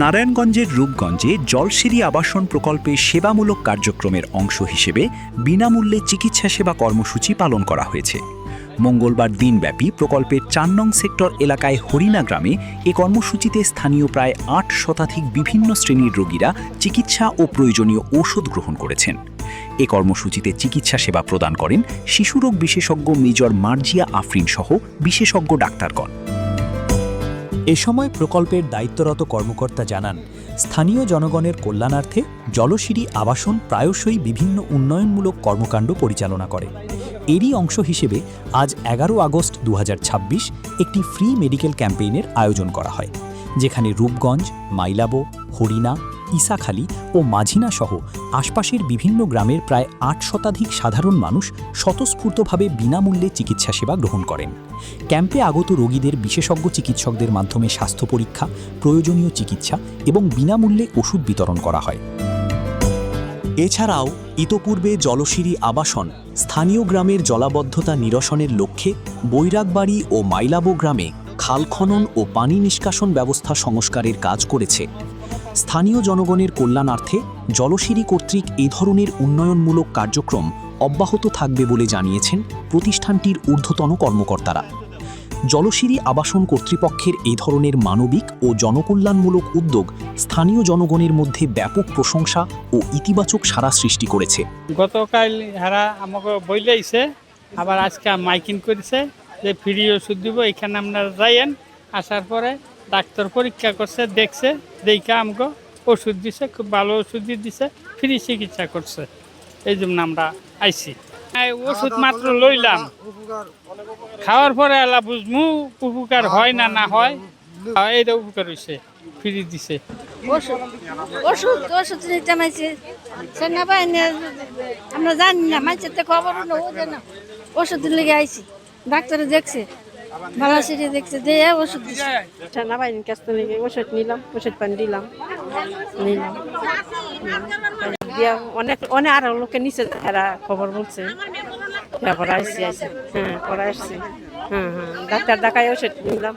নারায়ণগঞ্জের রূপগঞ্জে জলসিঁড়ি আবাসন প্রকল্পে সেবামূলক কার্যক্রমের অংশ হিসেবে বিনামূল্যে চিকিৎসা সেবা কর্মসূচি পালন করা হয়েছে। মঙ্গলবার দিনব্যাপী প্রকল্পের ৪ নং সেক্টর এলাকায় হরিণা গ্রামে এ কর্মসূচিতে স্থানীয় প্রায় ৮ শতাধিক বিভিন্ন শ্রেণীর রোগীরা চিকিৎসা ও প্রয়োজনীয় ঔষধ গ্রহণ করেছেন। এ কর্মসূচিতে চিকিৎসা সেবা প্রদান করেন শিশুরোগ বিশেষজ্ঞ মেজর মার্জিয়া আফরিন সহ বিশেষজ্ঞ ডাক্তারগণ। এ সময় প্রকল্পের দায়িত্বরত কর্মকর্তা জানান, স্থানীয় জনগণের কল্যাণার্থে জলসিঁড়ি আবাসন প্রায়শই বিভিন্ন উন্নয়নমূলক কর্মকাণ্ড পরিচালনা করে। এরই অংশ হিসেবে আজ ১১ আগস্ট ২০২৬ একটি ফ্রি মেডিকেল ক্যাম্পেইনের আয়োজন করা হয়, যেখানে রূপগঞ্জ, মাইলাবো, হরিণা, ইসাখালী ও মাঝিনা সহ আশপাশের বিভিন্ন গ্রামের প্রায় ৮ শতাধিক সাধারণ মানুষ স্বতঃস্ফূর্তভাবে বিনামূল্যে চিকিৎসা সেবা গ্রহণ করেন। ক্যাম্পে আগত রোগীদের বিশেষজ্ঞ চিকিৎসকদের মাধ্যমে স্বাস্থ্য পরীক্ষা, প্রয়োজনীয় চিকিৎসা এবং বিনামূল্যে ওষুধ বিতরণ করা হয়। এছাড়াও ইতোপূর্বে জলসিঁড়ি আবাসন স্থানীয় গ্রামের জলাবদ্ধতা নিরসনের লক্ষ্যে বৈরাগবাড়ি ও মাইলাবো গ্রামে খাল খনন ও পানি নিষ্কাশন ব্যবস্থা সংস্কারের কাজ করেছে। স্থানীয় জনগণের কল্যাণার্থে জলসিঁড়ি কর্তৃক এই ধরনের উন্নয়নমূলক কার্যক্রম অব্যাহত থাকবে বলে জানিয়েছেন প্রতিষ্ঠানটির ঊর্ধ্বতন কর্মকর্তারা। জলসিঁড়ি আবাসন কর্তৃপক্ষের এই ধরনের মানবিক ও জনকল্যাণমূলক উদ্যোগ স্থানীয় জনগণের মধ্যে ব্যাপক প্রশংসা ও ইতিবাচক সাড়া সৃষ্টি করেছে। গতকাল হারা আমাকে বইলাইছে, আবার আজকে মাইকিং করেছে যে ফ্রি ওষুধ দিব, এখানে আপনারা যাইয়েন। আসার পরে ডাক্তার পরীক্ষা করছে, দেখছে, দেখে আমাকে ওষুধ দিছে, খুব ভালো ওষুধ দিছে, ফ্রি চিকিৎসা করছে। এই জন্য আমরা আইছি। ওষুধ মাত্র লইলাম, খাওয়ার পরে এলা বুঝমু উপকার হয় না না হয়, এইটা উপকার হয়েছে, ফ্রি দিছে। ওষুধ নিতে মাইছে সেনাবাহিনী, আমরা জানি না, মাইছে তো খবর না, ওষুধ লেগে আইছি। ডাক্তারে দেখছে, ভালো সেটা দেখছে, দিয়ে ওষুধ দিচ্ছে। সেনাবাহিনীর কাছ থেকে ওষুধ নিলাম, ওষুধ পানি দিলাম। অনেক অনেক আরো লোকে নিচে এরা খবর বলছে, পরে আসছি, হ্যাঁ পরে আসছি, ডাক্তার দেখায় ওষুধ নিলাম।